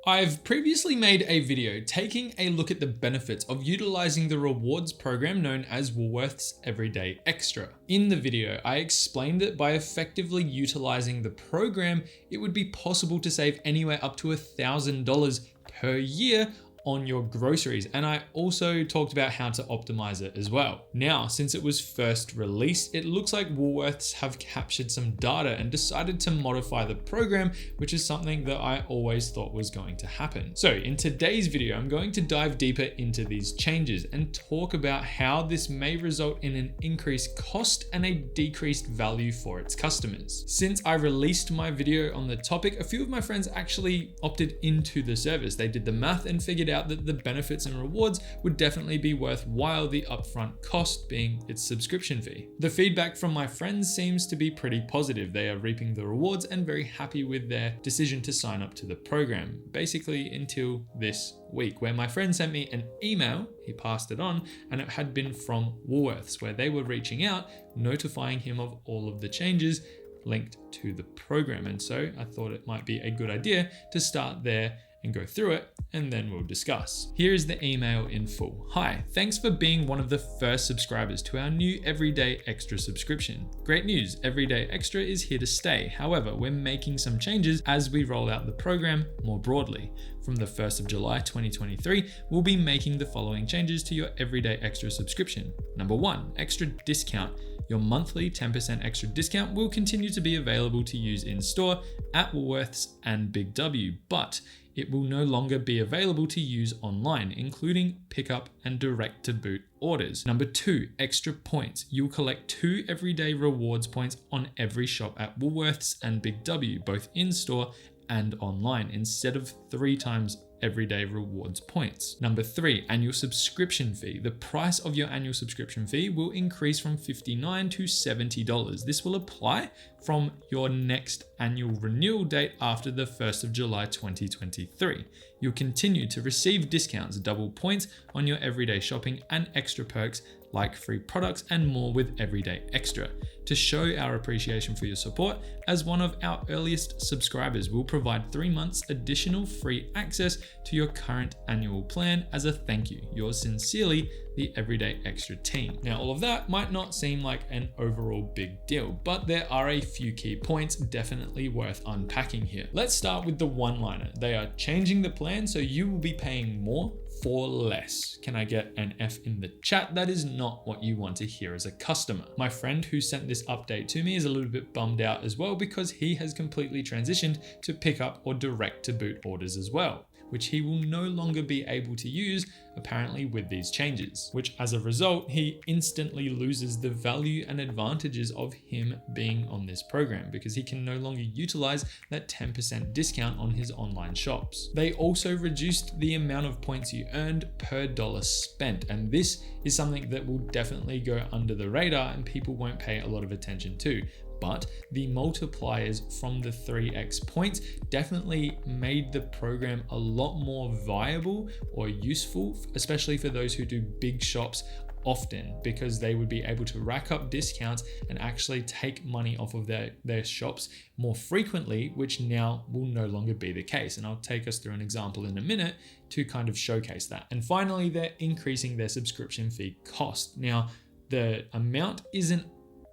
I've previously made a video taking a look at the benefits of utilizing the rewards program known as Woolworths Everyday Extra. In the video, I explained that by effectively utilizing the program, it would be possible to save anywhere up to $1,000 per year on your groceries. And I also talked about how to optimize it as well. Now, since it was first released, it looks like Woolworths have captured some data and decided to modify the program, which is something that I always thought was going to happen. So in today's video, I'm going to dive deeper into these changes and talk about how this may result in an increased cost and a decreased value for its customers. Since I released my video on the topic, a few of my friends actually opted into the service. They did the math and figured out that the benefits and rewards would definitely be worthwhile, the upfront cost being its subscription fee. The feedback from my friends seems to be pretty positive. They are reaping the rewards and very happy with their decision to sign up to the program, basically until this week, where my friend sent me an email, he passed it on, and it had been from Woolworths, where they were reaching out, notifying him of all of the changes linked to the program. And so I thought it might be a good idea to start there and go through it, and then we'll discuss. Here is the email in full. Hi, thanks for being one of the first subscribers to our new Everyday Extra subscription. Great news, Everyday Extra is here to stay. However, we're making some changes as we roll out the program more broadly. From the 1st of July 2023, we'll be making the following changes to your Everyday Extra subscription. Number 1, extra discount. Your monthly 10% extra discount will continue to be available to use in store at Woolworths and Big W, but it will no longer be available to use online, including pickup and direct to boot orders. Number 2, extra points. You'll collect 2 everyday rewards points on every shop at Woolworths and Big W, both in store and online, instead of 3 times everyday rewards points. Number 3, annual subscription fee. The price of your annual subscription fee will increase from $59 to $70. This will apply from your next annual renewal date after the 1st of July 2023. You'll continue to receive discounts, double points on your everyday shopping, and extra perks like free products and more with Everyday Extra. To show our appreciation for your support, as one of our earliest subscribers, we'll provide 3 months additional free access to your current annual plan as a thank you. Yours sincerely, the Everyday Extra team. Now, all of that might not seem like an overall big deal, but there are a few key points definitely worth unpacking here. Let's start with the one-liner. They are changing the plan, so you will be paying more for less. Can I get an F in the chat? That is not what you want to hear as a customer. My friend who sent this update to me is a little bit bummed out as well, because he has completely transitioned to pick up or direct to boot orders as well, which he will no longer be able to use apparently with these changes, which as a result, he instantly loses the value and advantages of him being on this program, because he can no longer utilize that 10% discount on his online shops. They also reduced the amount of points you earned per dollar spent, and this is something that will definitely go under the radar and people won't pay a lot of attention to. But the multipliers from the 3x points definitely made the program a lot more viable or useful, especially for those who do big shops often, because they would be able to rack up discounts and actually take money off of their shops more frequently, which now will no longer be the case. And I'll take us through an example in a minute to kind of showcase that. And finally, they're increasing their subscription fee cost. Now, the amount isn't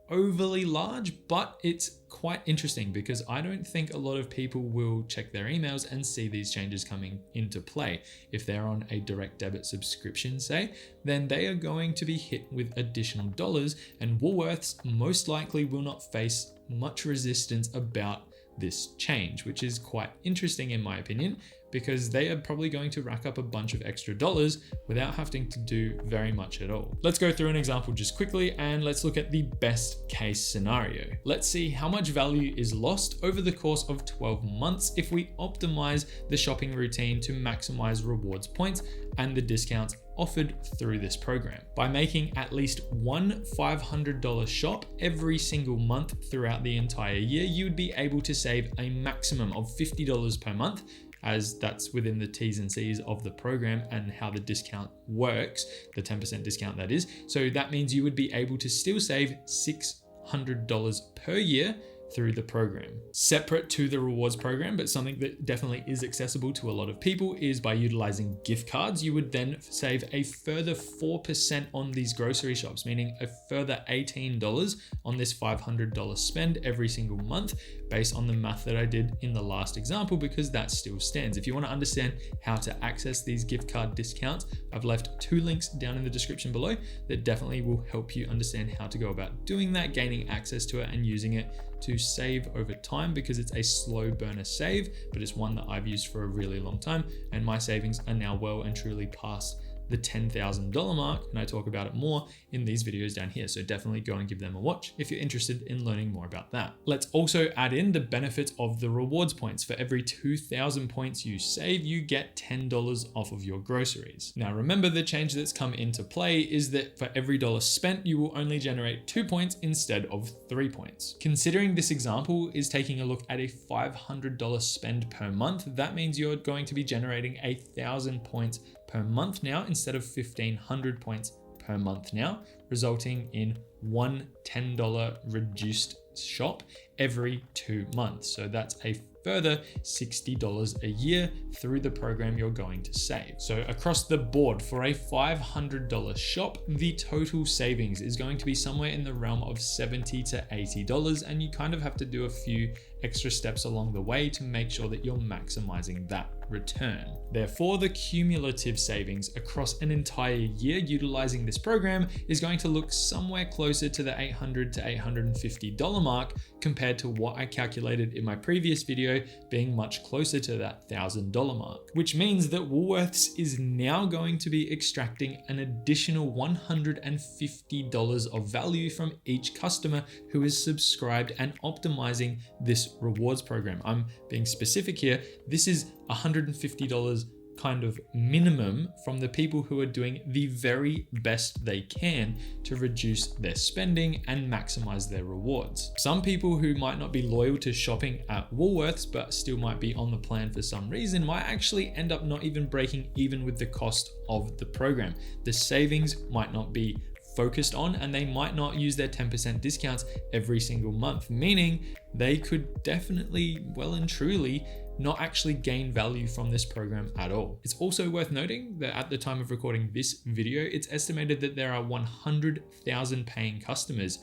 overly large, but it's quite interesting, because I don't think a lot of people will check their emails and see these changes coming into play. If they're on a direct debit subscription, say, then they are going to be hit with additional dollars, and Woolworths most likely will not face much resistance about this change, which is quite interesting in my opinion, because they are probably going to rack up a bunch of extra dollars without having to do very much at all. Let's go through an example just quickly, and let's look at the best case scenario. Let's see how much value is lost over the course of 12 months if we optimize the shopping routine to maximize rewards points and the discounts offered through this program. By making at least one $500 shop every single month throughout the entire year, you would be able to save a maximum of $50 per month, as that's within the T's and C's of the program and how the discount works, the 10% discount that is. So that means you would be able to still save $600 per year through the program. Separate to the rewards program, but something that definitely is accessible to a lot of people, is by utilizing gift cards. You would then save a further 4% on these grocery shops, meaning a further $18 on this $500 spend every single month, based on the math that I did in the last example, because that still stands. If you want to understand how to access these gift card discounts, I've left 2 links down in the description below that definitely will help you understand how to go about doing that, gaining access to it and using it to save over time, because it's a slow burner save, but it's one that I've used for a really long time, and my savings are now well and truly past the $10,000 mark, and I talk about it more in these videos down here. So definitely go and give them a watch if you're interested in learning more about that. Let's also add in the benefits of the rewards points. For every 2,000 points you save, you get $10 off of your groceries. Now remember, the change that's come into play is that for every dollar spent, you will only generate 2 points instead of 3 points. Considering this example is taking a look at a $500 spend per month, that means you're going to be generating 1,000 points per month now, instead of 1,500 points per month now, resulting in one $10 reduced shop every 2 months. So that's a further $60 a year through the program you're going to save. So across the board, for a $500 shop, the total savings is going to be somewhere in the realm of $70 to $80, and you kind of have to do a few extra steps along the way to make sure that you're maximizing that return. Therefore, the cumulative savings across an entire year utilizing this program is going to look somewhere closer to the $800 to $850 mark, compared to what I calculated in my previous video being much closer to that $1,000 mark, which means that Woolworths is now going to be extracting an additional $150 of value from each customer who is subscribed and optimizing this rewards program. I'm being specific here. This is $150 kind of minimum from the people who are doing the very best they can to reduce their spending and maximize their rewards. Some people who might not be loyal to shopping at Woolworths but still might be on the plan for some reason might actually end up not even breaking even with the cost of the program. The savings might not be focused on, and they might not use their 10% discounts every single month, meaning they could definitely well and truly not actually gain value from this program at all. It's also worth noting that at the time of recording this video, it's estimated that there are 100,000 paying customers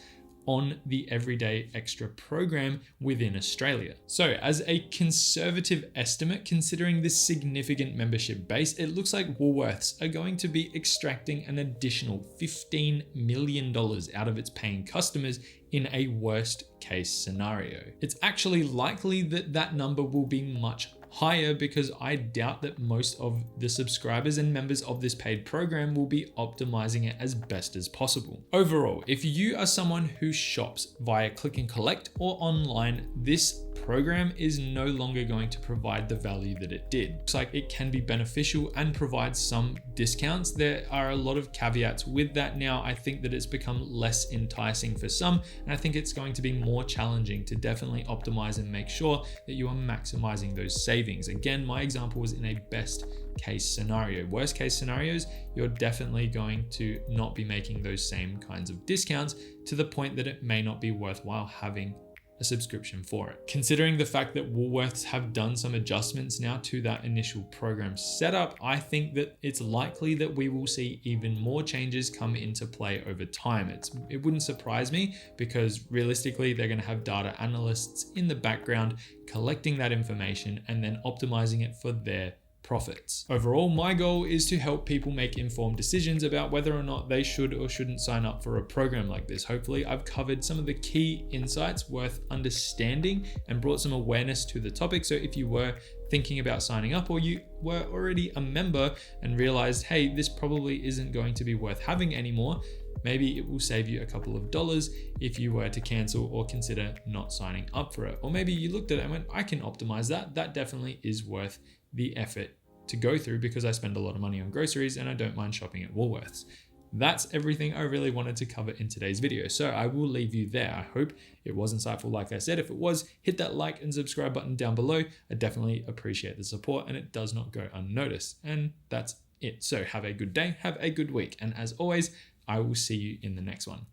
on the Everyday Extra program within Australia. So as a conservative estimate, considering this significant membership base, it looks like Woolworths are going to be extracting an additional $15 million out of its paying customers in a worst case scenario. It's actually likely that that number will be much higher, because I doubt that most of the subscribers and members of this paid program will be optimizing it as best as possible. Overall, if you are someone who shops via click and collect or online, this program is no longer going to provide the value that it did. Looks like it can be beneficial and provide some discounts. There are a lot of caveats with that now. I think that it's become less enticing for some, and I think it's going to be more challenging to definitely optimize and make sure that you are maximizing those savings. Again, my example was in a best case scenario. Worst case scenarios, you're definitely going to not be making those same kinds of discounts, to the point that it may not be worthwhile having a subscription for it. Considering the fact that Woolworths have done some adjustments now to that initial program setup, I think that it's likely that we will see even more changes come into play over time. It wouldn't surprise me, because realistically, they're going to have data analysts in the background collecting that information and then optimizing it for their profits. Overall, my goal is to help people make informed decisions about whether or not they should or shouldn't sign up for a program like this. Hopefully, I've covered some of the key insights worth understanding and brought some awareness to the topic. So if you were thinking about signing up, or you were already a member and realized, hey, this probably isn't going to be worth having anymore, maybe it will save you a couple of dollars if you were to cancel or consider not signing up for it. Or maybe you looked at it and went, I can optimize that. That definitely is worth the effort to go through, because I spend a lot of money on groceries and I don't mind shopping at Woolworths. That's everything I really wanted to cover in today's video. So I will leave you there. I hope it was insightful. Like I said, if it was, hit that like and subscribe button down below. I definitely appreciate the support, and it does not go unnoticed. And that's it. So have a good day, have a good week. And as always, I will see you in the next one.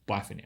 Bye for now.